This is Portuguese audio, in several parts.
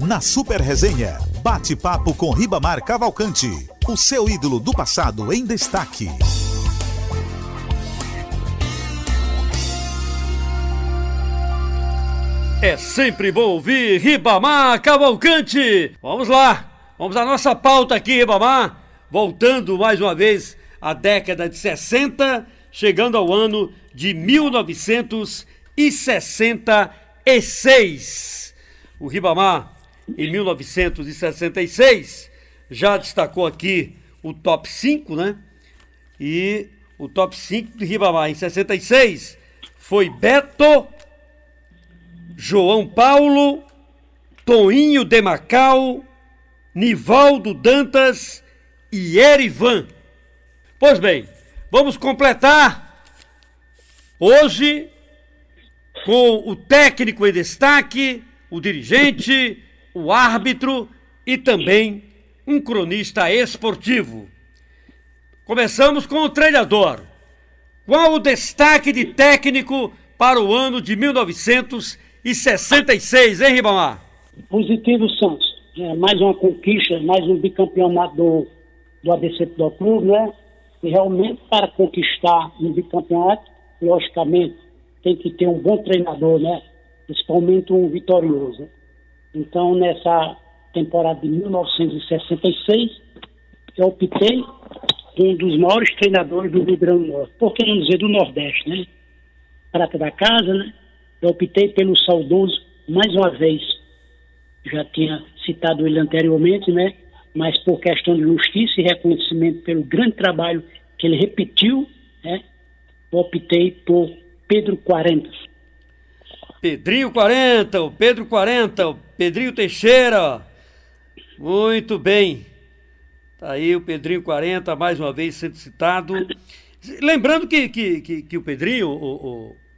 Na Super Resenha, bate-papo com Ribamar Cavalcante, o seu ídolo do passado em destaque. É sempre bom ouvir Ribamar Cavalcante. Vamos lá, vamos à nossa pauta aqui, Ribamar. Voltando mais uma vez à década de 60, chegando ao ano de 1966. O Ribamar, em 1966, já destacou aqui o top 5, né? E o top 5 de Ribamar em 66 foi Beto, João Paulo, Toinho de Macau, Nivaldo Dantas e Erivan. Pois bem, vamos completar hoje com o técnico em destaque, o dirigente, o árbitro e também um cronista esportivo. Começamos com o treinador. Qual o destaque de técnico para o ano de 1966, hein, Ribamar? Positivo, Santos. Mais uma conquista, mais um bicampeonato do ABC Futebol Clube, né? E realmente, para conquistar um bicampeonato, logicamente, tem que ter um bom treinador, né? Principalmente um vitorioso. Então, nessa temporada de 1966, eu optei por um dos maiores treinadores do Rio Grande do Norte. Por que não dizer do Nordeste, né? Prata da casa, né? Eu optei pelo saudoso, mais uma vez, já tinha citado ele anteriormente, né? Mas por questão de justiça e reconhecimento pelo grande trabalho que ele repetiu, né? Eu optei por Pedro 40. Pedrinho 40, o Pedro 40, o Pedrinho Teixeira. Muito bem. Tá aí o Pedrinho 40, mais uma vez sendo citado. Lembrando que o Pedrinho,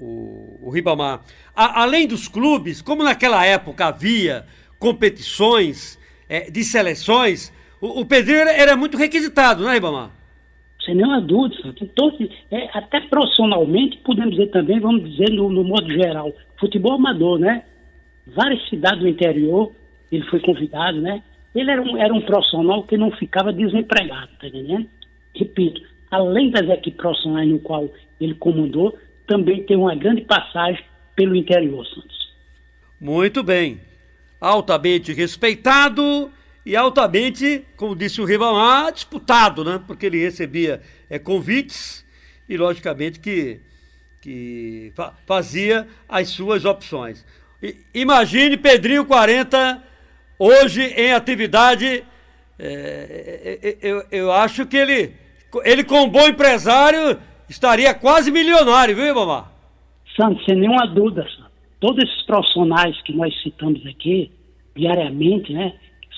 o Ribamar, além dos clubes, como naquela época havia competições de seleções, o Pedrinho era muito requisitado, né, Ribamar? Sem nenhuma dúvida. Até profissionalmente, podemos dizer também, vamos dizer no modo geral, futebol amador, né? Várias cidades do interior, ele foi convidado, né? Ele era um profissional que não ficava desempregado, tá entendendo? Repito, além das equipes profissionais no qual ele comandou, também tem uma grande passagem pelo interior, Santos. Muito bem. Altamente respeitado e altamente, como disse o Ribamar, disputado, né? Porque ele recebia convites e, logicamente, que fazia as suas opções. Imagine Pedrinho 40 hoje em atividade. Eu acho que ele com um bom empresário estaria quase milionário, viu, Ribamar? Santos, sem nenhuma dúvida, Santos. Todos esses profissionais que nós citamos aqui, diariamente, né?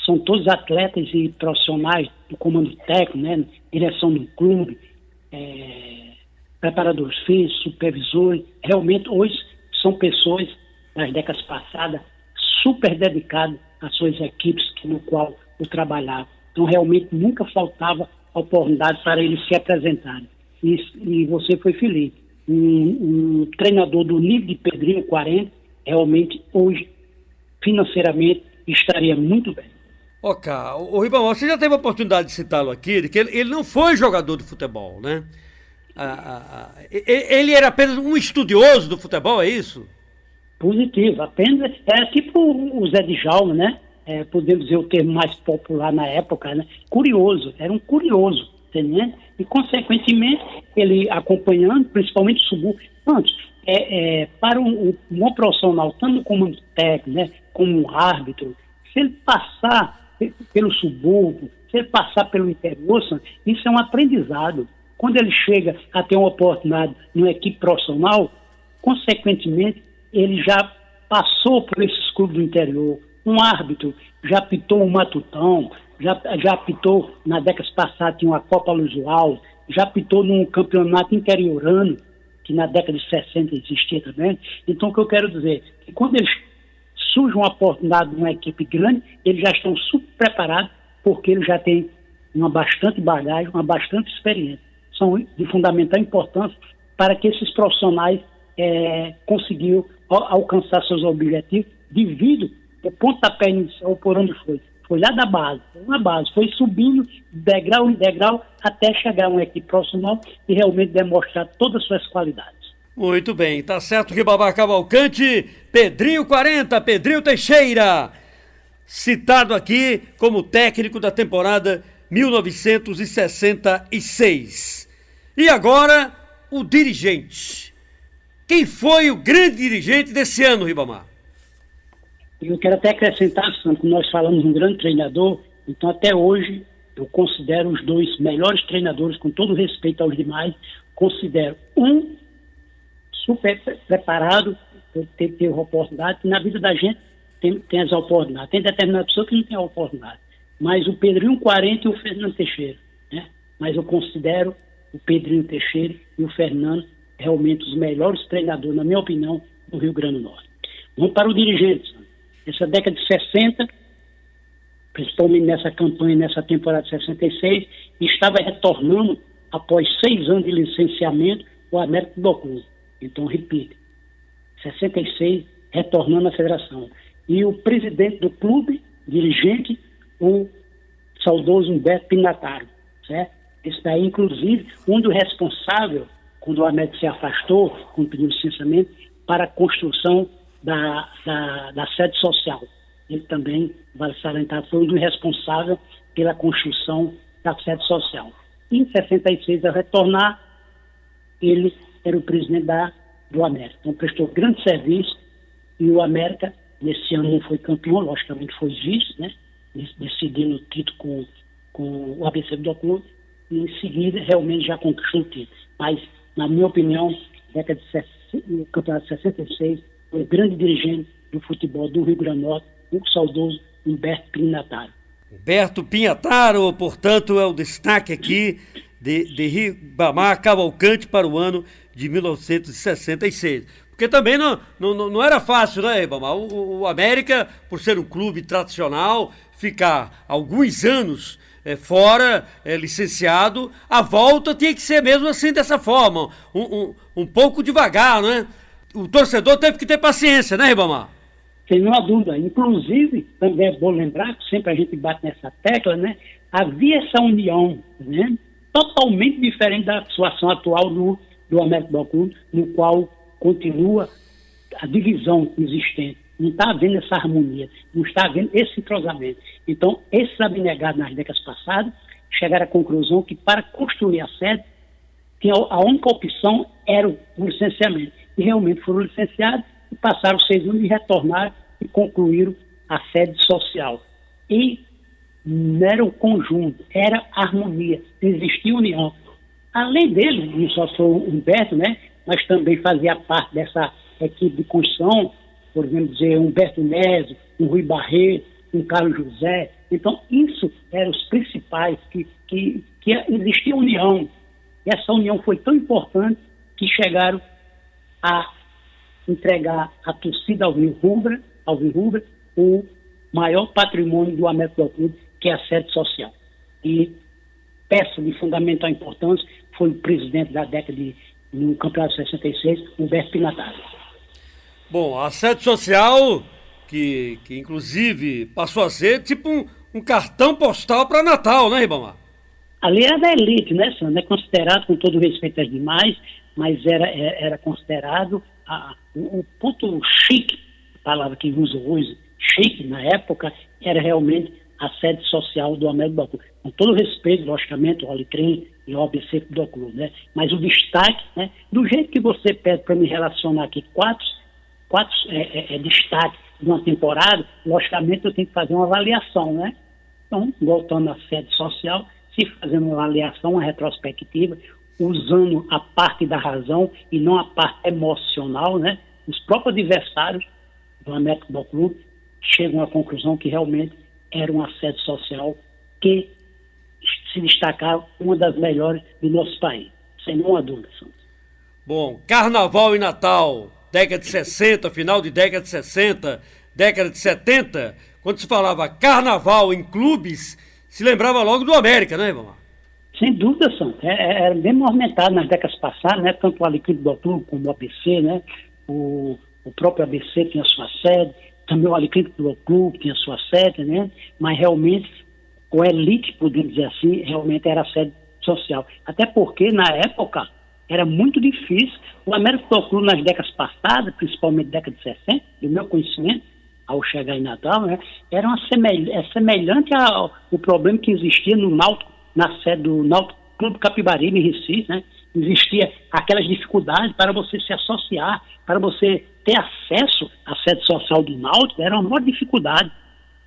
São todos atletas e profissionais do comando técnico, né? Direção do clube, preparadores físicos, supervisores. Realmente, hoje, são pessoas das décadas passadas super dedicadas às suas equipes no qual eu trabalhava. Então, realmente, nunca faltava oportunidade para eles se apresentarem. E você foi feliz. Um treinador do nível de Pedrinho 40, realmente, hoje, financeiramente, estaria muito bem. Ok, o Ribamar, você já teve a oportunidade de citá-lo aqui, de que ele não foi jogador de futebol, né? Ele era apenas um estudioso do futebol, é isso? Positivo, apenas, era tipo o Zé Djalma, né? Podemos dizer o termo mais popular na época, né? Curioso, era um curioso, entendeu? E, consequentemente, ele acompanhando, principalmente o subúrbio, antes, para um profissional, tanto como um técnico, né? Como um árbitro, se ele passar pelo subúrbio, se ele passar pelo interior, isso é um aprendizado. Quando ele chega a ter uma oportunidade numa equipe profissional, consequentemente, ele já passou por esses clubes do interior. Um árbitro já apitou um Matutão, já apitou, na década passada, tinha uma Copa Luiz Alves, já apitou num campeonato interiorano, que na década de 60 existia também. Então, o que eu quero dizer é que quando eles surge uma oportunidade numa equipe grande, eles já estão super preparados, porque eles já têm uma bastante bagagem, uma bastante experiência. São de fundamental importância para que esses profissionais conseguiram alcançar seus objetivos devido pontapé inicial, por onde foi? Foi lá da base, uma base, foi subindo degrau em degrau até chegar a uma equipe profissional e realmente demonstrar todas as suas qualidades. Muito bem, tá certo, Ribamar Cavalcante, Pedrinho 40, Pedrinho Teixeira, citado aqui como técnico da temporada 1966. E agora, o dirigente. Quem foi o grande dirigente desse ano, Ribamar? Eu quero até acrescentar, Santo, que nós falamos de um grande treinador, então até hoje eu considero os dois melhores treinadores, com todo respeito aos demais, considero um super preparado, ter oportunidade, que na vida da gente tem as oportunidades. Tem determinada pessoa que não tem a oportunidade. Mas o Pedrinho 40 e o Fernando Teixeira, né? Mas eu considero o Pedrinho Teixeira e o Fernando realmente os melhores treinadores, na minha opinião, do Rio Grande do Norte. Vamos para o dirigente. Essa década de 60, principalmente nessa campanha, nessa temporada de 66, estava retornando, após 6 anos de licenciamento, o América Futebol Clube. Então, repito, 66, retornando à federação. E o presidente do clube, dirigente, o saudoso Humberto Pinataro, certo? Esse daí, inclusive, um dos responsáveis, quando o América se afastou, quando pediu licenciamento, para a construção da sede social. Ele também, vale salientar, foi um dos responsáveis pela construção da sede social. Em 66, ao retornar, ele era o presidente do América. Então, prestou grande serviço e o América, nesse ano, não foi campeão, logicamente foi vice, né? Decidindo o título com o ABC do Clube, e em seguida, realmente já conquistou o título. Mas, na minha opinião, no campeonato de 66, foi o grande dirigente do futebol do Rio Grande do Norte, o saudoso Humberto Pinataro. Humberto Pinataro, portanto, é o destaque aqui de Ribamar Cavalcante para o ano de 1966. Porque também não era fácil, né, Ribamar? O América, por ser um clube tradicional, ficar alguns anos fora, licenciado, a volta tinha que ser mesmo assim, dessa forma, um pouco devagar, né? O torcedor teve que ter paciência, né, Ribamar? Sem nenhuma dúvida. Inclusive, também é bom lembrar, que sempre a gente bate nessa tecla, né? Havia essa união, né? Totalmente diferente da situação atual do América Futebol Clube, no qual continua a divisão existente. Não está havendo essa harmonia, não está havendo esse entrosamento. Então, esses abnegados nas décadas passadas chegaram à conclusão que, para construir a sede, a única opção era o licenciamento. E realmente foram licenciados e passaram 6 anos e retornaram e concluíram a sede social. E não era o conjunto, era harmonia, existia união. Além dele, não só foi o Humberto, né, mas também fazia parte dessa equipe de construção, por exemplo, dizer, Humberto Neso, um Rui Barreto, um Carlos José. Então, isso eram os principais, que existia união. E essa união foi tão importante que chegaram a entregar à torcida alvirrubra o maior patrimônio do América Futebol Clube, que é a sede social. E peça de fundamental importância foi o presidente da década no campeonato de 66, Humberto Pinataro. Bom, a sede social, que inclusive passou a ser tipo um cartão postal para Natal, né, Ribamar? Ali era da elite, né, Sandro? É considerado, com todo respeito aos demais, mas era considerado o ponto chique, a palavra que usa hoje, chique, na época, era realmente a sede social do América Futebol Clube. Com todo respeito, logicamente, ao Alecrim e ao ABC Futebol Clube, né? Mas o destaque, né, do jeito que você pede para me relacionar aqui, quatro destaques de uma temporada, logicamente eu tenho que fazer uma avaliação, né? Então, voltando à sede social, se fazendo uma avaliação, uma retrospectiva, usando a parte da razão e não a parte emocional, né? Os próprios adversários do América Futebol Clube chegam à conclusão que realmente era uma sede social que se destacava uma das melhores do nosso país, sem nenhuma dúvida, Santos. Bom, Carnaval e Natal, década de 60, final de década de 60, década de 70, quando se falava Carnaval em clubes, se lembrava logo do América, né, irmão? Sem dúvida, Santos. Era bem movimentado nas décadas passadas, né? Tanto o Alecrim do Clube como o ABC, né? O próprio ABC tinha sua sede, também o Alecrim Futebol Clube tinha sua sede, né? Mas realmente, o Elite, podemos dizer assim, realmente era a sede social. Até porque, na época, era muito difícil. O América Futebol Clube, nas décadas passadas, principalmente década de 60, do meu conhecimento, ao chegar em Natal, né, era semelhante ao problema que existia no Náutico, na sede do Náutico Clube Capibaribe, em Recife, né? Existia aquelas dificuldades para você se associar, para você ter acesso à sede social do Náutico, era uma maior dificuldade.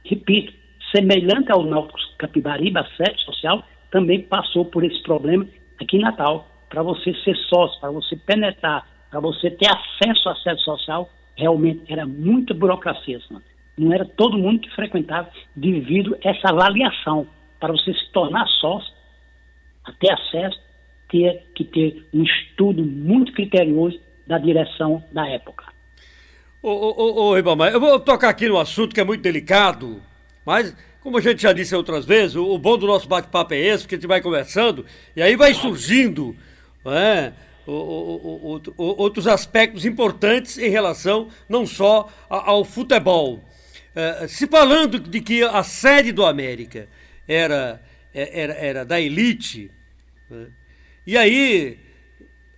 Repito, semelhante ao Náutico Capibaribe, a sede social também passou por esse problema aqui em Natal. Para você ser sócio, para você penetrar, para você ter acesso à sede social, realmente era muita burocracia, senhor. Não era todo mundo que frequentava devido a essa avaliação. Para você se tornar sócio, a ter acesso, ter que ter um estudo muito criterioso da direção da época. Ô, Ribamar, eu vou tocar aqui no assunto que é muito delicado, mas, como a gente já disse outras vezes, o bom do nosso bate-papo é esse, porque a gente vai conversando, e aí vai surgindo, né, outros aspectos importantes em relação não só ao futebol. Se falando de que a sede do América era da elite, né, e aí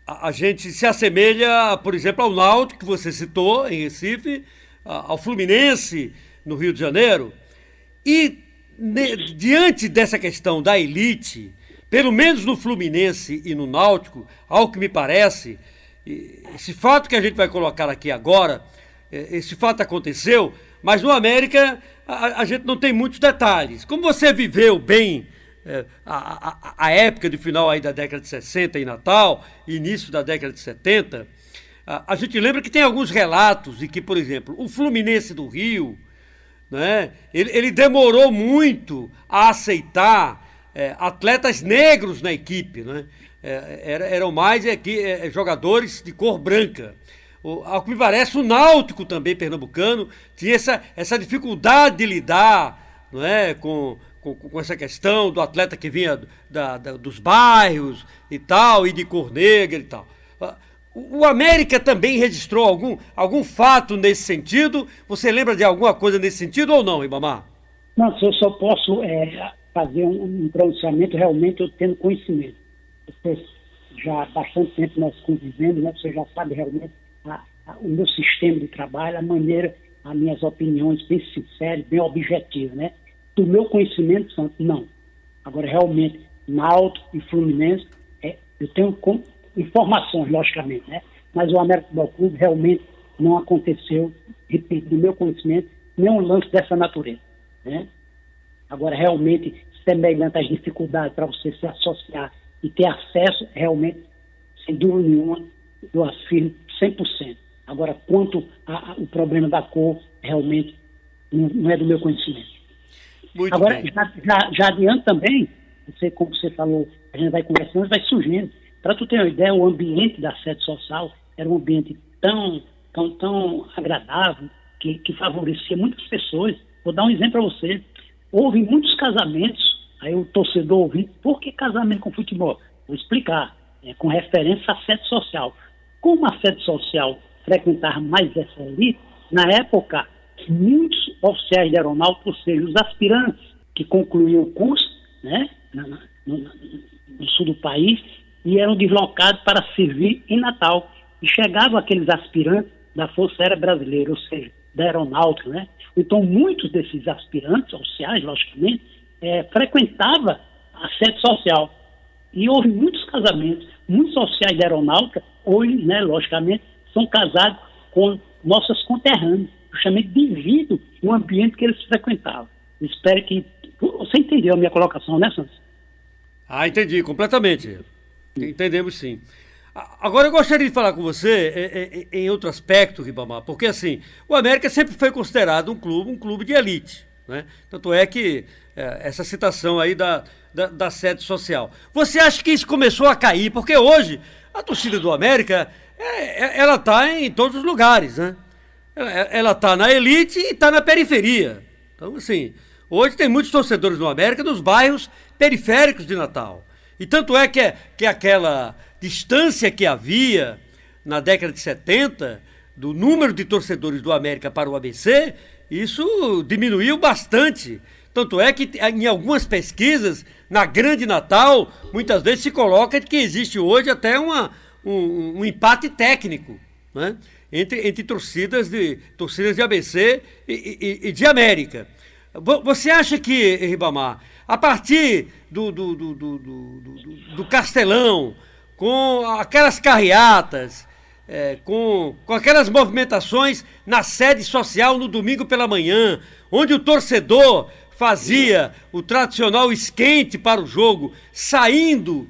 a gente se assemelha, por exemplo, ao Náutico, que você citou, em Recife, ao Fluminense, no Rio de Janeiro. E diante dessa questão da elite, pelo menos no Fluminense e no Náutico, ao que me parece, esse fato que a gente vai colocar aqui agora, esse fato aconteceu, mas no América a gente não tem muitos detalhes. Como você viveu bem a época de final aí da década de 60 em Natal, início da década de 70, a gente lembra que tem alguns relatos de que, por exemplo, o Fluminense do Rio, né, ele demorou muito a aceitar atletas negros na equipe, né? Eram mais jogadores de cor branca. Ao que me parece, o Náutico também, pernambucano, tinha essa dificuldade de lidar, não é, com essa questão do atleta que vinha dos bairros e tal, e de cor negra e tal. O América também registrou algum fato nesse sentido? Você lembra de alguma coisa nesse sentido ou não, Ribamar? Não, eu só posso fazer um pronunciamento realmente eu tendo conhecimento. Você, já há bastante tempo nós convivendo, né? Você já sabe realmente o meu sistema de trabalho, a maneira, as minhas opiniões bem sinceras, bem objetivas, né? Do meu conhecimento, não. Agora, realmente, Náutico e Fluminense, eu tenho informações, logicamente, né? Mas o América Futebol Clube realmente não aconteceu, repito, do meu conhecimento, nenhum lance dessa natureza, né? Agora, realmente, semelhante às dificuldades para você se associar e ter acesso, realmente, sem dúvida nenhuma, eu afirmo 100%. Agora, quanto ao problema da cor, realmente, não é do meu conhecimento. Muito agora, bem. já adiante também, como você falou, a gente vai conversando, vai surgindo. Para tu ter uma ideia, o ambiente da sede social era um ambiente tão agradável, que favorecia muitas pessoas. Vou dar um exemplo para você. Houve muitos casamentos, aí o torcedor ouviu, por que casamento com futebol? Vou explicar, com referência à sede social. Como a sede social frequentava mais essa elite, na época, muitos oficiais de aeronáutica, ou seja, os aspirantes que concluíam o curso, né, no sul do país, e eram deslocados para servir em Natal. E chegavam aqueles aspirantes da Força Aérea Brasileira, ou seja, da aeronáutica, né? Então, muitos desses aspirantes oficiais, logicamente, frequentavam a sede social. E houve muitos casamentos, muitos oficiais da aeronáutica, hoje, né, logicamente, são casados com nossas conterrâneas, justamente devido ao ambiente que eles frequentavam. Espero que... Você entendeu a minha colocação, né, Santos? Entendi, completamente. Entendemos, sim. Agora, eu gostaria de falar com você em outro aspecto, Ribamar, porque, assim, o América sempre foi considerado um clube de elite, né? Tanto é que essa citação aí da sede social. Você acha que isso começou a cair? Porque hoje, a torcida do América, ela está em todos os lugares, né? Ela está na elite e está na periferia. Então, assim, hoje tem muitos torcedores do América nos bairros periféricos de Natal. E tanto é que aquela distância que havia na década de 70 do número de torcedores do América para o ABC isso diminuiu bastante. Tanto é que em algumas pesquisas, na Grande Natal, muitas vezes se coloca que existe hoje até um empate técnico, né? Entre torcidas de ABC e de América. Você acha que, Ribamar, a partir do Castelão, com aquelas carreatas, com aquelas movimentações na sede social no domingo pela manhã, onde o torcedor fazia o tradicional esquente para o jogo, saindo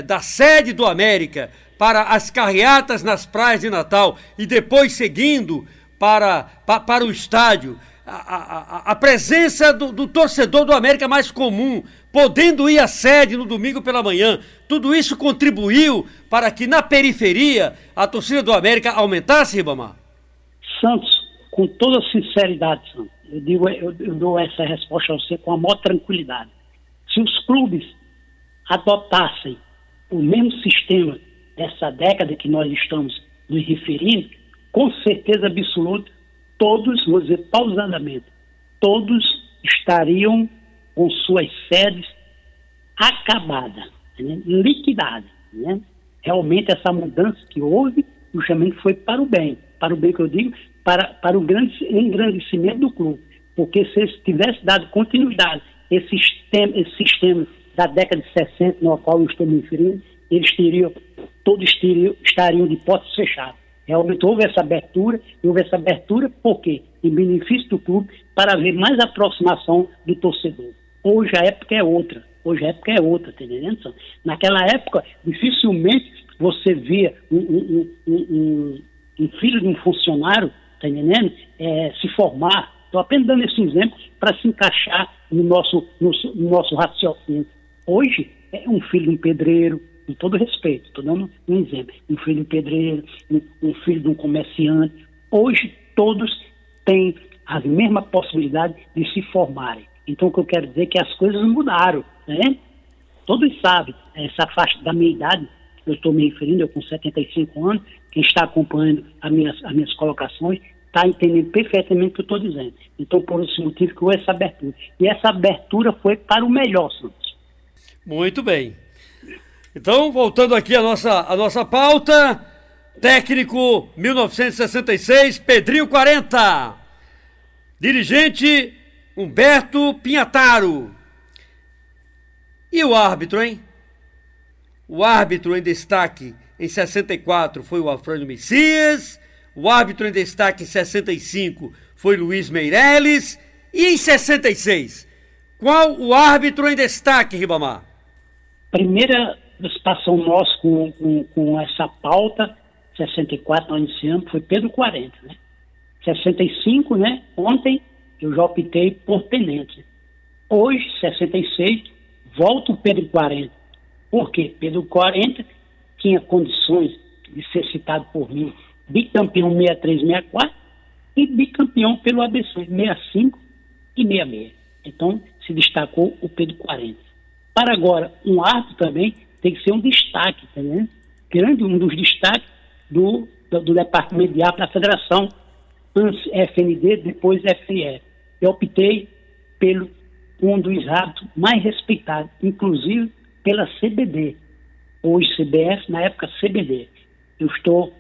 da sede do América para as carreatas nas praias de Natal e depois seguindo para o estádio, a presença do torcedor do América mais comum, podendo ir à sede no domingo pela manhã, tudo isso contribuiu para que na periferia a torcida do América aumentasse, Ribamar? Santos, com toda sinceridade, Santos, eu dou essa resposta a você com a maior tranquilidade. Se os clubes adotassem o mesmo sistema dessa década que nós estamos nos referindo, com certeza absoluta, todos, vou dizer pausadamente, todos estariam com suas sedes acabadas, né? Liquidadas. Né? Realmente essa mudança que houve, justamente foi para o bem que eu digo, para o grande engrandecimento do clube. Porque se eles tivessem dado continuidade a esse sistema da década de 60, no qual eu estou me referindo, eles estariam de portas fechadas. Realmente houve essa abertura, por quê? Em benefício do clube, para haver mais aproximação do torcedor. Hoje a época é outra, tá entendendo? Naquela época, dificilmente você via um filho de um funcionário, tá entendendo? Se formar. Estou apenas dando esse exemplo para se encaixar no nosso raciocínio. Hoje, é um filho de um pedreiro, com todo respeito, estou dando um exemplo, um filho de um pedreiro, um filho de um comerciante. Hoje, todos têm a mesma possibilidade de se formarem. Então, o que eu quero dizer é que as coisas mudaram, né? Todos sabem, essa faixa da minha idade, eu estou me referindo, eu com 75 anos, quem está acompanhando as minhas colocações, está entendendo perfeitamente o que eu estou dizendo. Então, por esse motivo que houve essa abertura. E essa abertura foi para o melhor, Santos. Muito bem. Então, voltando aqui à nossa pauta, técnico 1966, Pedrinho 40. Dirigente Humberto Pinhataro. E o árbitro, hein? O árbitro em destaque em 64 foi o Afrânio Messias. O árbitro em destaque em 65 foi Luiz Meireles. E em 66, qual o árbitro em destaque, Ribamar? Primeira participação nossa com essa pauta, 64 nós iniciamos, foi Pedro 40, né? 65, né? Ontem eu já optei por Tenente. Hoje, 66, volta o Pedro 40. Por quê? Pedro 40 tinha condições de ser citado por mim, bicampeão 63, 64 e bicampeão pelo ABC 65 e 66. Então, se destacou o Pedro 40. Para agora, um árbitro também tem que ser um destaque, tá vendo? Grande, um dos destaques do departamento de árbitro da federação, antes FND, depois FIE. Eu optei pelo um dos árbitros mais respeitados, inclusive pela CBD, hoje CBF, na época CBD. Eu estou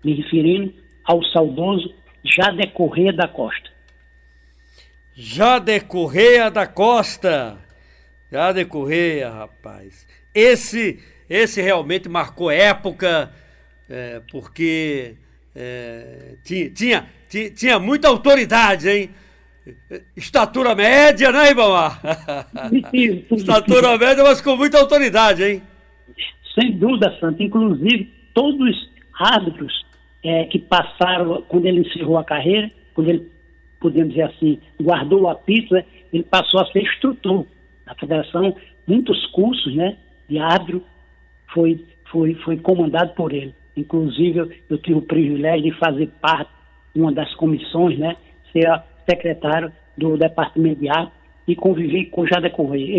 me referindo ao saudoso Jader Correia da Costa. Jader Correia da Costa. Jader Correia, rapaz. Esse realmente marcou época, porque tinha muita autoridade, hein? Estatura média, né, Ribamar? Estatura média, mas com muita autoridade, hein? Sem dúvida, Santo. Inclusive, todos os árbitros que passaram, quando ele encerrou a carreira, quando ele, podemos dizer assim, guardou o apito, né, ele passou a ser instrutor da federação. Muitos cursos, né, de árbitro foi comandado por ele. Inclusive, eu tive o privilégio de fazer parte de uma das comissões, né, ser secretário do departamento de árbitro e convivi com o Jader Correia.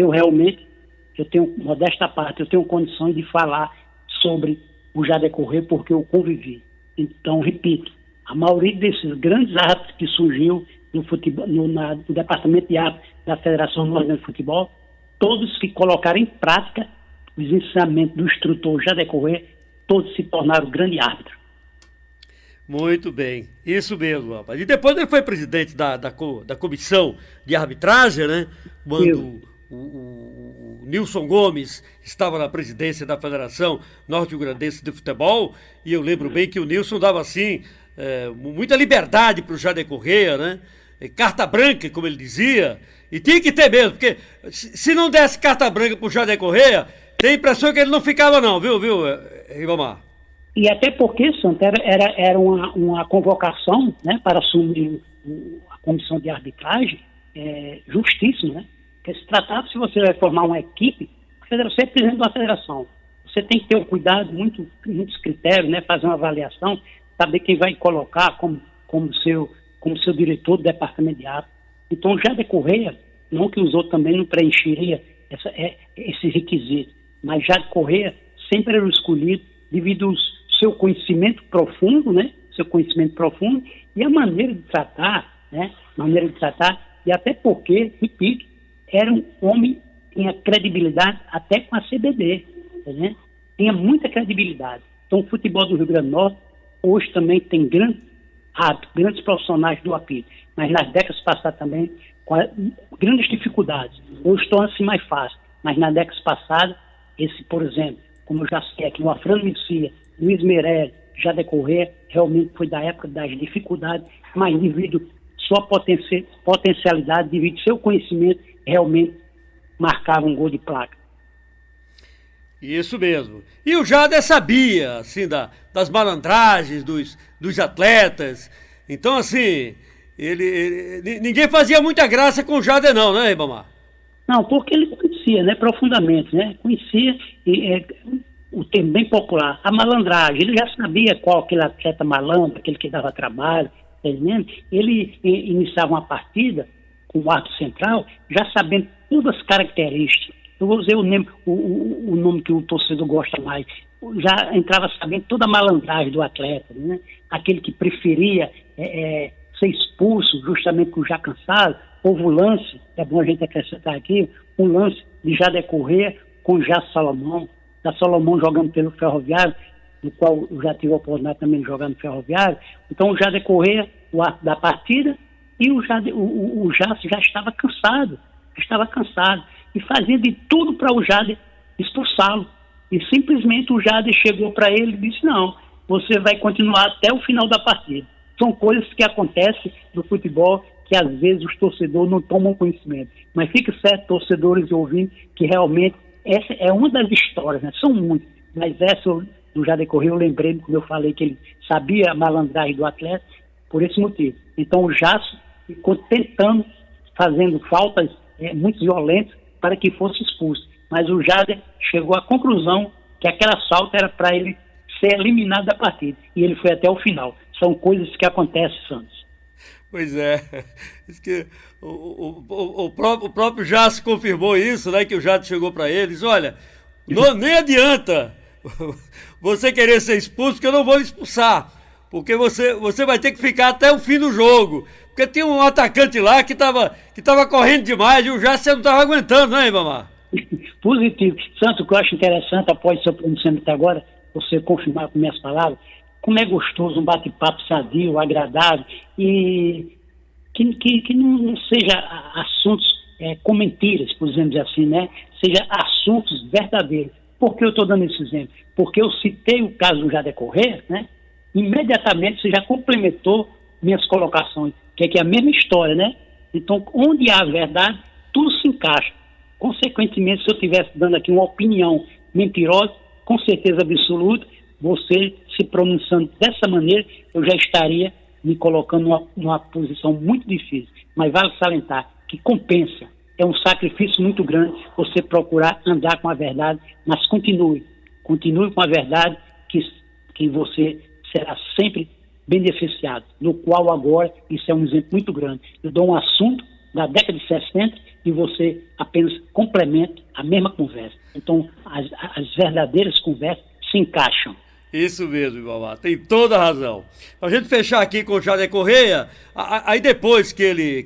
Eu tenho, modesta parte, eu tenho condições de falar sobre o Jader Correia porque eu convivi. Então, repito, a maioria desses grandes árbitros que surgiu, no futebol, no departamento de árbitros da Federação Nordestina de Futebol, todos que colocaram em prática os ensinamentos do instrutor Jader Corrêa, todos se tornaram grande árbitro. Muito bem, isso mesmo, rapaz. E depois ele foi presidente da comissão de arbitragem, né? Quando o Nilson Gomes estava na presidência da Federação Norte-Grandense de Futebol, e eu lembro bem que o Nilson dava, assim, muita liberdade para o Jader Corrêa, né? Carta branca, como ele dizia, e tinha que ter mesmo, porque se não desse carta branca para o Jader Corrêa, tem a impressão que ele não ficava não, viu, Ribamar? E até porque, Santo, era uma convocação, né, para assumir a comissão de arbitragem, justíssimo, né? Porque se tratava, se você vai formar uma equipe, você é presidente da federação, você tem que ter um cuidado, muitos critérios, né, fazer uma avaliação, saber quem vai colocar como seu diretor do departamento de árbitros. Então, o Jader Corrêa, não que os outros também não preencheriam esse requisito, mas Jader Corrêa sempre era o escolhido devido ao seu conhecimento profundo, né? Seu conhecimento profundo e a maneira de tratar, né? E até porque, repito, era um homem que tinha credibilidade até com a CBD, né? Tinha muita credibilidade. Então, o futebol do Rio Grande do Norte hoje também tem grandes profissionais do apito, mas nas décadas passadas também com grandes dificuldades. Hoje torna-se mais fácil, mas nas décadas passadas, por exemplo, como eu já sei aqui, o Afrano Messias, Luiz Meirelles, Jader Corrêa, realmente foi da época das dificuldades, mas devido sua potencialidade, devido seu conhecimento, realmente marcava um gol de placa. Isso mesmo. E o Jader sabia, assim, das malandragens dos atletas. Então, assim, ninguém fazia muita graça com o Jader não, né, Ribamar? Não, porque ele conhecia, né, profundamente, né? Conhecia o termo bem popular, a malandragem. Ele já sabia qual aquele atleta malandro, aquele que dava trabalho, tá entendendo? Ele iniciava uma partida com o árbitro central, já sabendo todas as características. Eu vou dizer o nome que o torcedor gosta mais. Já entrava sabendo toda a malandragem do atleta, né? Aquele que preferia ser expulso justamente por já cansado. Houve o lance, é bom a gente acrescentar aqui, um lance de Jader Corrêa com Jace Salomão, da Salomão jogando pelo Ferroviário, no qual eu já tive a oportunidade também de jogar no Ferroviário. Então o Jader Corrêa, o ato da partida, e o Jace já estava cansado, e fazia de tudo para o Jader expulsá-lo. E simplesmente o Jader chegou para ele e disse, não, você vai continuar até o final da partida. São coisas que acontecem no futebol que às vezes os torcedores não tomam conhecimento. Mas fique certo, torcedores e ouvintes, que realmente essa é uma das histórias, né? São muitas, mas essa do Jader Corrêa eu lembrei, como eu falei, que ele sabia a malandragem do atleta, por esse motivo. Então o Jace ficou tentando, fazendo faltas muito violentas para que fosse expulso. Mas o Jader chegou à conclusão que aquela falta era para ele ser eliminado da partida. E ele foi até o final. São coisas que acontecem, Santos. Pois é. Diz que o próprio Jace confirmou isso, né? Que o Jader chegou para ele e disse, olha, nem adianta você querer ser expulso, que eu não vou lhe expulsar. Porque você vai ter que ficar até o fim do jogo. Porque tinha um atacante lá que tava correndo demais e o Jace não estava aguentando, né, Ribamar? Positivo. Santo, o que eu acho interessante, após seu pronunciamento até agora, você confirmar com minhas palavras, como é gostoso um bate-papo sadio, agradável, e que não seja assuntos com mentiras, por exemplo assim, né? Seja assuntos verdadeiros. Por que eu estou dando esse exemplo? Porque eu citei o caso do Jader Corrêa, né? Imediatamente você já complementou minhas colocações, que é a mesma história, né? Então, onde há verdade, tudo se encaixa. Consequentemente, se eu estivesse dando aqui uma opinião mentirosa, com certeza absoluta, você se pronunciando dessa maneira, eu já estaria me colocando numa posição muito difícil. Mas vale salientar que compensa. É um sacrifício muito grande você procurar andar com a verdade, mas continue com a verdade que você será sempre beneficiado, no qual agora isso é um exemplo muito grande. Eu dou um assunto da década de 60 e você apenas complementa a mesma conversa. Então, as verdadeiras conversas se encaixam. Isso mesmo, Ibamar, tem toda a razão. Pra gente fechar aqui com o Jader Correia, aí depois que ele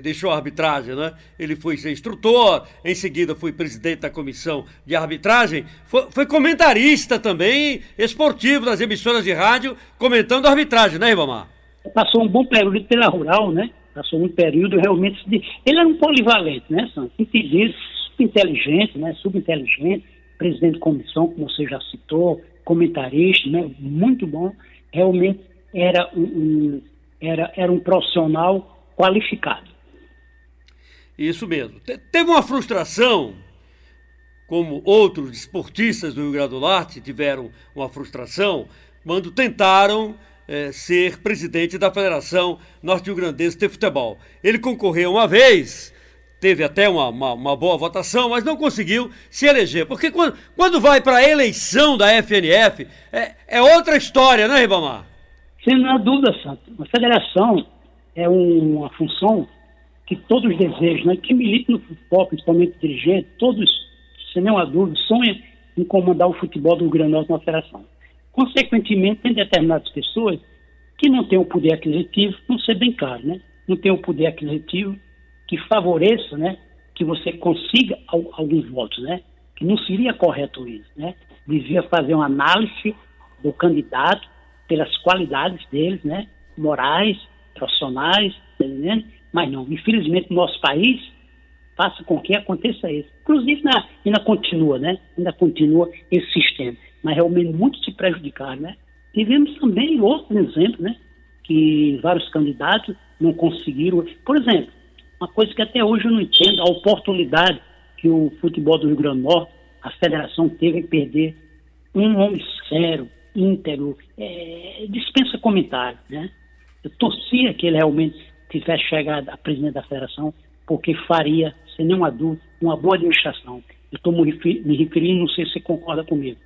deixou a arbitragem, né? Ele foi ser instrutor, em seguida foi presidente da comissão de arbitragem, foi comentarista também, esportivo das emissoras de rádio, comentando a arbitragem, né, Ibamar? Passou um bom período pela Rural, né? Passou um período realmente... Ele era um polivalente, né, Santos? Entendido, subinteligente, né? Subinteligente, presidente de comissão, como você já citou, comentarista, né? Muito bom. Realmente era um profissional qualificado. Isso mesmo. Teve uma frustração, como outros esportistas do Rio Grande do Norte tiveram uma frustração, quando tentaram ser presidente da Federação Norte-Rio-Grandense de Futebol. Ele concorreu uma vez, teve até uma boa votação, mas não conseguiu se eleger. Porque quando vai para a eleição da FNF, é outra história, né, Ribamar? Sem nenhuma dúvida, Santo. A federação é uma função que todos desejam, né? Que milita no futebol, principalmente dirigente, todos, sem nenhuma dúvida, sonham em comandar o futebol do Rio Grande do Norte na federação. Consequentemente, tem determinadas pessoas que não têm o poder aquisitivo, não ser bem claro, né? Não tem o poder aquisitivo que favoreça, né, que você consiga alguns votos, né? Que não seria correto isso, né? Devia fazer uma análise do candidato pelas qualidades deles, né? Morais, profissionais, tá entendendo? Mas não, infelizmente no nosso país faça com que aconteça isso. Inclusive ainda continua, né? Ainda continua esse sistema. Mas realmente muitos se prejudicaram, né? Tivemos também outros exemplos, né? Que vários candidatos não conseguiram. Por exemplo, uma coisa que até hoje eu não entendo, a oportunidade que o futebol do Rio Grande do Norte, a federação teve em perder um homem sério, íntegro, dispensa comentário, né? Eu torcia que ele realmente tivesse chegado a presidente da federação, porque faria, sem nenhuma dúvida, uma boa administração. Eu estou me referindo, não sei se você concorda comigo,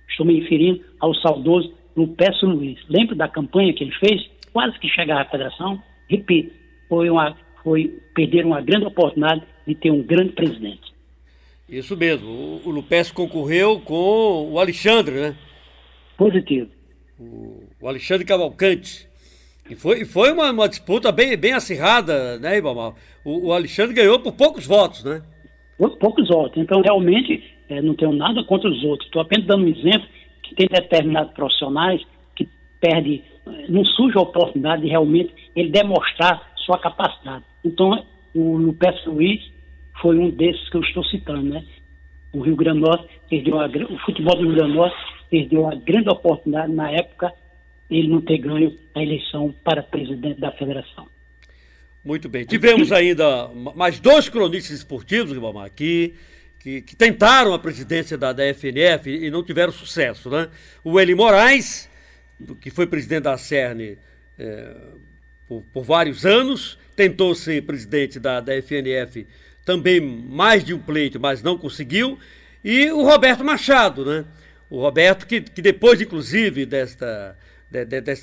estou me referindo ao saudoso Lupécio Luiz. Lembra da campanha que ele fez? Quase que chegava à federação. Repito, perder uma grande oportunidade de ter um grande presidente. Isso mesmo. O Lupécio concorreu com o Alexandre, né? Positivo. O Alexandre Cavalcante. E foi uma disputa bem acirrada, né, Ibamar? O Alexandre ganhou por poucos votos, né? Por poucos votos. Então, realmente, não tenho nada contra os outros. Estou apenas dando um exemplo que tem determinados profissionais que perdem, não surge a oportunidade de realmente ele demonstrar sua capacidade. Então, o Lupécio Luiz foi um desses que eu estou citando, né? O Rio Grande do Norte o futebol do Rio Grande do Norte perdeu a grande oportunidade na época ele não ter ganho a eleição para presidente da federação. Muito bem. Tivemos ainda mais dois cronistas esportivos, Ribamar, que tentaram a presidência da FNF e não tiveram sucesso, né? O Eli Moraes, que foi presidente da CERN por vários anos, tentou ser presidente da FNF também mais de um pleito, mas não conseguiu. E o Roberto Machado, né? O Roberto que depois, inclusive, desta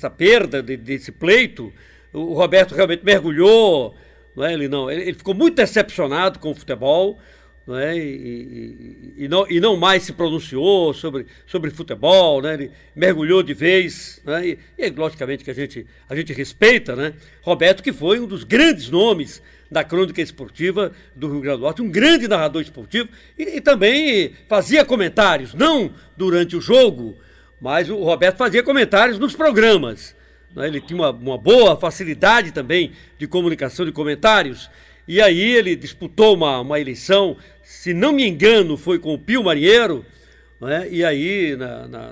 perda, desse pleito, o Roberto realmente mergulhou, não é? Ele ficou muito decepcionado com o futebol, não é? E não mais se pronunciou sobre futebol, né? Ele mergulhou de vez, né? E logicamente que a gente respeita, né? Roberto, que foi um dos grandes nomes da crônica esportiva do Rio Grande do Norte, um grande narrador esportivo e também fazia comentários, não durante o jogo, mas o Roberto fazia comentários nos programas, né? Ele tinha uma boa facilidade também de comunicação de comentários. E aí ele disputou uma eleição, se não me engano, foi com o Pio Marinheiro, né? E aí,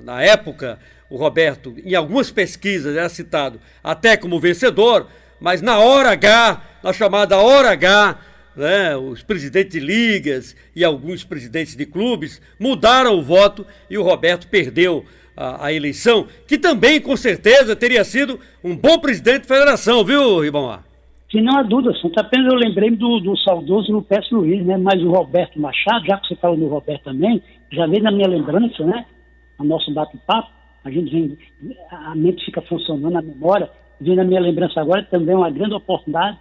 na época, o Roberto, em algumas pesquisas, era citado até como vencedor, mas na hora H, na chamada hora H, né, os presidentes de ligas e alguns presidentes de clubes mudaram o voto e o Roberto perdeu a eleição, que também, com certeza, teria sido um bom presidente de federação, viu, Ribamar? Se não há dúvida, apenas eu lembrei do saudoso Lupécio Luiz, né? Mas o Roberto Machado, já que você falou do Roberto também, já veio na minha lembrança, né? No nosso bate-papo, a mente fica funcionando, a memória, vem na minha lembrança agora também uma grande oportunidade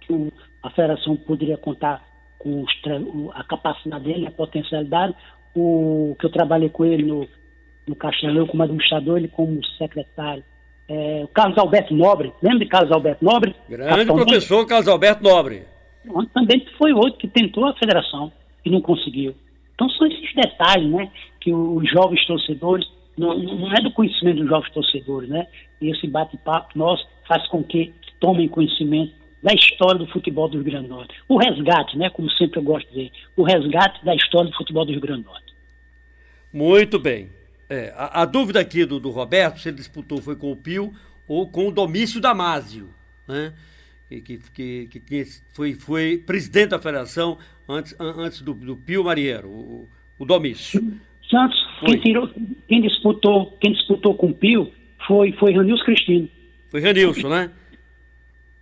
que a federação poderia contar com a capacidade dele, a potencialidade, que eu trabalhei com ele no Castelão, como administrador, ele como secretário. O Carlos Alberto Nobre, lembra de Carlos Alberto Nobre? Grande professor Carlos Alberto Nobre. Também foi outro que tentou a federação e não conseguiu. Então são esses detalhes, né, que os jovens torcedores, não é do conhecimento dos jovens torcedores, né? E esse bate-papo nosso faz com que tomem conhecimento da história do futebol do Rio Grande do Norte. O resgate, né, como sempre eu gosto de dizer, o resgate da história do futebol do Rio Grande do Norte. Muito bem. A dúvida aqui do Roberto, se ele disputou foi com o Pio ou com o Domício Damásio, né? Que foi presidente da federação antes do Pio Marieiro, o Domício. Santos, quem disputou com o Pio foi Ranilson Cristino. Foi Ranilson, né?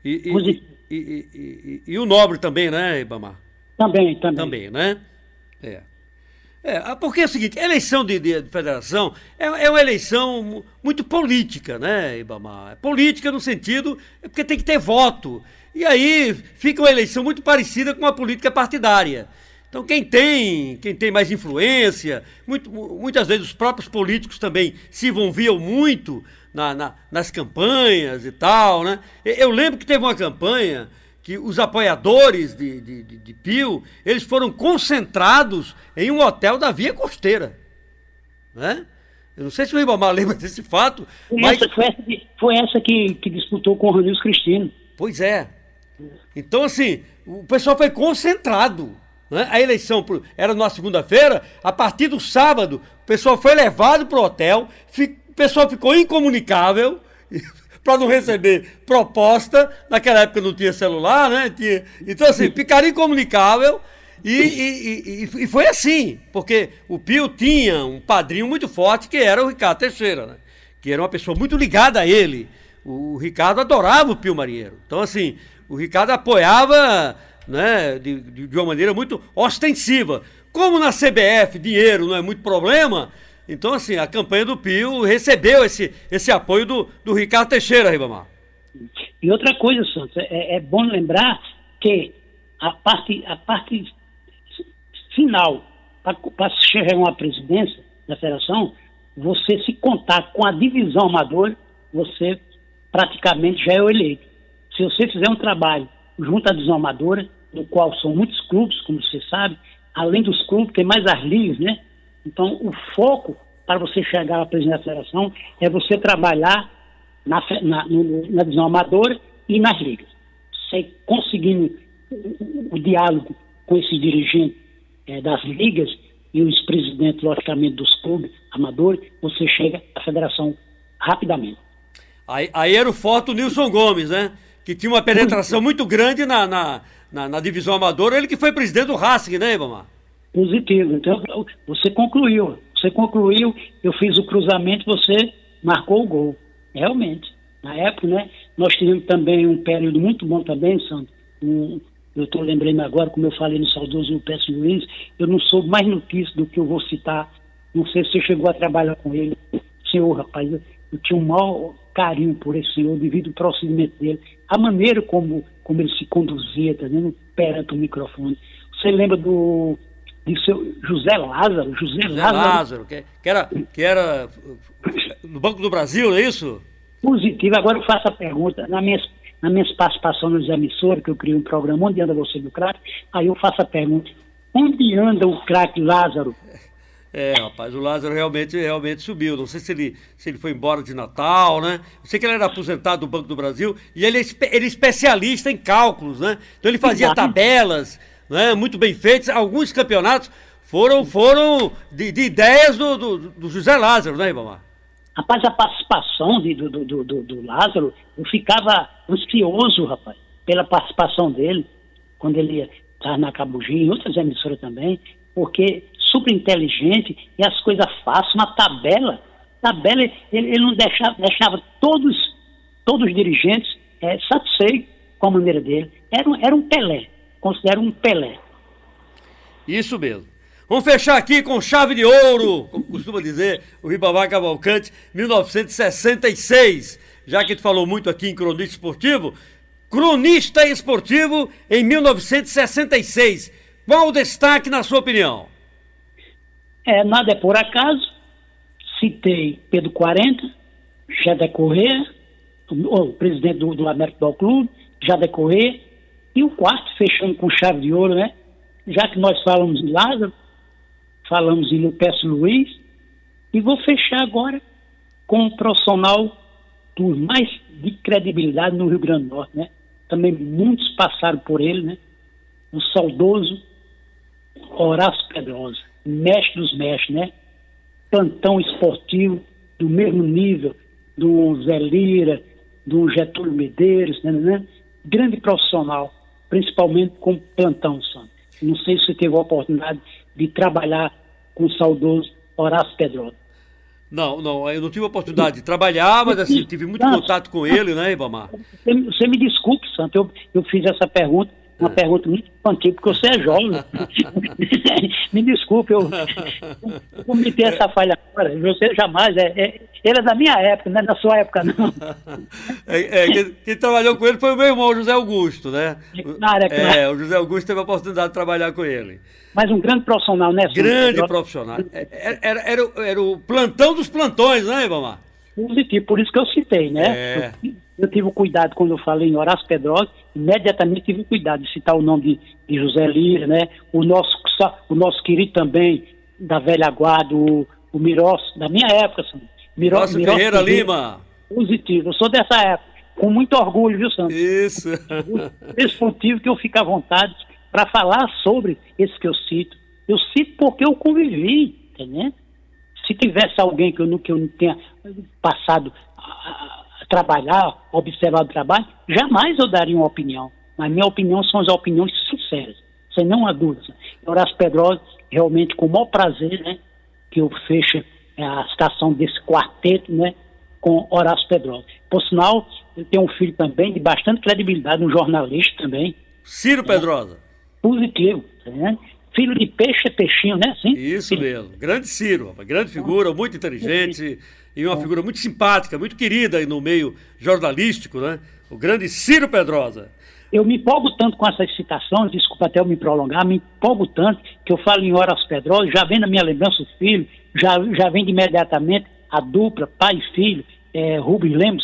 E o Nobre também, né, Ibamar? Também. Também, né? Porque é o seguinte, a eleição de federação é uma eleição muito política, né, Ibamar? É política no sentido, porque tem que ter voto. E aí fica uma eleição muito parecida com a política partidária. Então quem tem mais influência, muitas vezes os próprios políticos também se envolviam muito nas campanhas e tal, né? Eu lembro que teve uma campanha que os apoiadores de Pio, eles foram concentrados em um hotel da Via Costeira, né? Eu não sei se o Ribamar lembra desse fato, Foi essa que disputou com o Ranilson Cristino. Pois é. Então, assim, o pessoal foi concentrado, né? A eleição era na segunda-feira, a partir do sábado, o pessoal foi levado para o hotel, o pessoal ficou incomunicável, para não receber proposta. Naquela época não tinha celular, né? Então, assim, ficaram incomunicável e foi assim, porque o Pio tinha um padrinho muito forte que era o Ricardo Teixeira, né? Que era uma pessoa muito ligada a ele. O Ricardo adorava o Pio Marieiro. Então, assim, o Ricardo apoiava, né, de uma maneira muito ostensiva. Como na CBF dinheiro não é muito problema, então, assim, a campanha do Pio recebeu esse apoio do Ricardo Teixeira, Ribamar. E outra coisa, Santos, é bom lembrar que a parte final, para chegar a uma presidência da federação, você se contar com a divisão amadora, você praticamente já é o eleito. Se você fizer um trabalho junto à divisão amadora, no qual são muitos clubes, como você sabe, além dos clubes, tem mais as ligas, né? Então, o foco para você chegar à presidência da federação é você trabalhar na divisão amadora e nas ligas. Você conseguindo o diálogo com esses dirigentes das ligas e os presidentes, logicamente, dos clubes amadores, você chega à federação rapidamente. Aí era o forte do Nilson Gomes, né? Que tinha uma penetração muito grande na divisão amadora. Ele que foi presidente do Racing, né, Ibamar? Positivo. Então, você concluiu, eu fiz o cruzamento, você marcou o gol. Realmente. Na época, né, nós tivemos também um período muito bom também, Santos. Eu estou lembrando agora, como eu falei no saudoso Pécio Luiz, eu não soube mais notícia do que eu vou citar. Não sei se você chegou a trabalhar com ele. Senhor, rapaz, eu tinha um maior carinho por esse senhor, devido ao procedimento dele, a maneira como ele se conduzia, tá vendo? Perante o microfone. Você lembra do seu José Lázaro? José Lázaro, que era no Banco do Brasil, não é isso? Positivo. Agora eu faço a pergunta. Na minha participação nas emissoras, que eu criei um programa, onde anda você do craque? Aí eu faço a pergunta, onde anda o craque Lázaro? Rapaz, o Lázaro realmente subiu. Não sei se ele foi embora de Natal, né? Eu sei que ele era aposentado do Banco do Brasil e ele é especialista em cálculos, né? Então ele fazia tabelas, né, muito bem feitas. Alguns campeonatos foram de ideias do José Lázaro, né, Ibamar? Rapaz, a participação do Lázaro, eu ficava ansioso, rapaz, pela participação dele, quando ele estava na Cabugi, em outras emissoras também, porque super inteligente e as coisas fáceis, na tabela ele não deixava todos os dirigentes satisfeitos com a maneira dele. Era um Pelé, considero um Pelé. Isso mesmo. Vamos fechar aqui com chave de ouro, como costuma dizer o Ribamar Cavalcante, 1966. Já que tu falou muito aqui em cronista esportivo em 1966. Qual o destaque na sua opinião? Nada é por acaso, citei Pedro 40, Jadé Corrêa, o presidente do América Futebol Clube, Jadé Corrêa, e o quarto, fechando com chave de ouro, né? Já que nós falamos em Lázaro, falamos em Lupécio Luiz, e vou fechar agora com um profissional dos mais de credibilidade no Rio Grande do Norte, né? Também muitos passaram por ele, né? O saudoso Horácio Pedrosa, mestre dos mestres, né? Plantão esportivo do mesmo nível do Zé Lira, do Getúlio Medeiros, né? Grande profissional, principalmente com plantão, Sandro. Não sei se você teve a oportunidade de trabalhar com o saudoso Horácio Pedrosa. Não, eu não tive a oportunidade de trabalhar, mas assim, tive muito contato com ele, né, Ribamar? Você me desculpe, Santo, eu fiz essa pergunta, uma pergunta muito infantil, porque você é jovem. Me desculpe, eu cometi essa falha agora. Você jamais, ele é da minha época, não é da sua época, não. Quem trabalhou com ele foi o meu irmão, José Augusto, né? Claro. O José Augusto teve a oportunidade de trabalhar com ele. Mas um grande profissional, né? Grande profissional. Era o plantão dos plantões, né, Ribamar? Positivo, por isso que eu citei, né? Eu tive o cuidado, quando eu falei em Horácio Pedrosa, imediatamente tive o cuidado de citar o nome de José Lira, né? O nosso querido também, da velha guarda, o Mirós, da minha época, Mirós Ferreira Lima. Positivo, eu sou dessa época, com muito orgulho, viu, Sandro? Isso. Esse motivo que eu fico à vontade para falar sobre esse que eu cito. Eu cito porque eu convivi, entendeu? Se tivesse alguém que eu não tenha passado a trabalhar, observar o trabalho, jamais eu daria uma opinião. Mas minha opinião são as opiniões sinceras, sem nenhuma dúvida. Horácio Pedrosa, realmente com o maior prazer, né, que eu fecho a citação desse quarteto, né, com Horácio Pedrosa. Por sinal, eu tenho um filho também de bastante credibilidade, um jornalista também. Ciro Pedrosa. Positivo, né? Filho de peixe é peixinho, né? Assim? Isso mesmo. Grande Ciro, uma grande figura, muito inteligente e uma figura muito simpática, muito querida aí no meio jornalístico, né? O grande Ciro Pedrosa. Eu me empolgo tanto com essa citação, desculpa até eu me prolongar, me empolgo tanto que eu falo em Horácio Pedrosa, já vem na minha lembrança o filho, já vem de imediatamente a dupla, pai e filho, Rubens Lemos,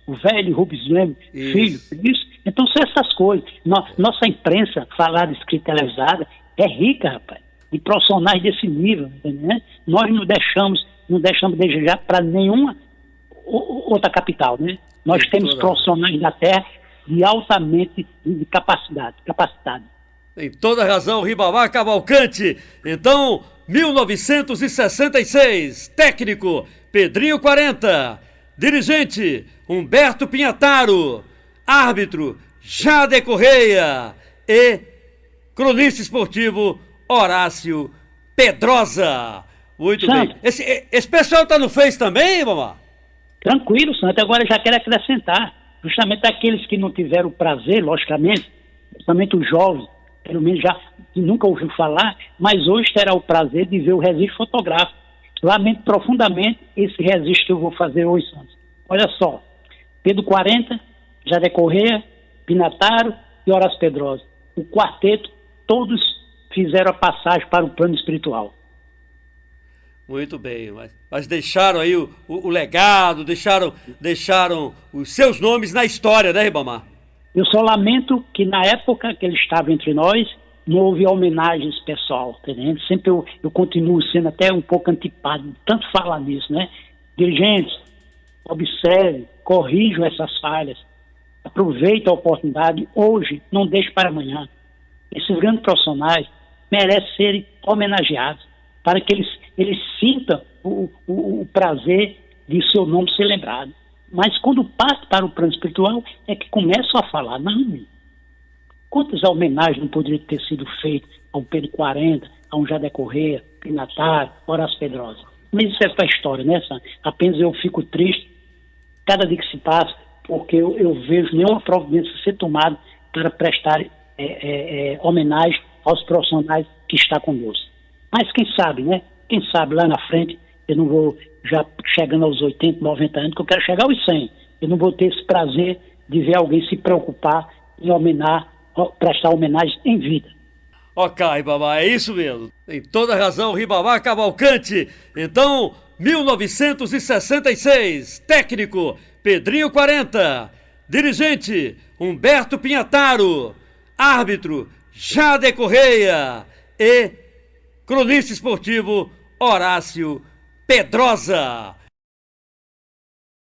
o velho Rubens Lemos, filho, isso. Então são essas coisas. Nossa imprensa, falada, escrita, televisada, é rica, rapaz, de profissionais desse nível, né? Nós não deixamos desejar para nenhuma outra capital, né? Nós temos profissionais da terra de altamente de capacidade. Tem toda razão, Ribamar Cavalcante. Então, 1966, técnico Pedrinho 40, dirigente Humberto Pinhataro, árbitro Jadé Corrêa e cronista esportivo Horácio Pedrosa. Muito Santo, bem. Esse pessoal tá no Face também, mamá? Tranquilo, Santo. Agora eu já quero acrescentar. Justamente aqueles que não tiveram o prazer, logicamente, principalmente os jovens, pelo menos já que nunca ouviu falar, mas hoje terá o prazer de ver o registro fotográfico. Lamento profundamente esse registro que eu vou fazer hoje, Santos. Olha só, Pedro 40, Jadé Corrêa, Pinhataro e Horácio Pedrosa. O quarteto, todos fizeram a passagem para o plano espiritual. Muito bem, mas deixaram aí o legado, deixaram os seus nomes na história, né, Ribamar? Eu só lamento que na época que ele estava entre nós, não houve homenagens pessoal, entendeu? Sempre eu continuo sendo até um pouco antipado, de tanto falar nisso, né? Dirigentes, observe, corrijam essas falhas, aproveite a oportunidade hoje, não deixe para amanhã. Esses grandes profissionais merecem serem homenageados, para que eles sintam o prazer de seu nome ser lembrado. Mas quando parte para o plano espiritual, é que começam a falar, não, quantas homenagens não poderiam ter sido feitas a um Pedro 40, a um Jadé Corrêa, Pinhataro, Horácio Pedrosa. Mas isso é para a história, né, Sam? Apenas eu fico triste cada dia que se passa, porque eu vejo nenhuma providência ser tomada para prestar homenagem aos profissionais que estão conosco. Mas quem sabe, né? Quem sabe lá na frente, eu não vou, já chegando aos 80, 90 anos, que eu quero chegar aos 100. Eu não vou ter esse prazer de ver alguém se preocupar em prestar homenagem em vida. Ok, Ribamar, é isso mesmo. Tem toda razão, Ribamar Cavalcante. Então, 1966. Técnico Pedrinho 40. Dirigente Humberto Pinhataro. Árbitro Jader Correia. E cronista esportivo Horácio Pedrosa.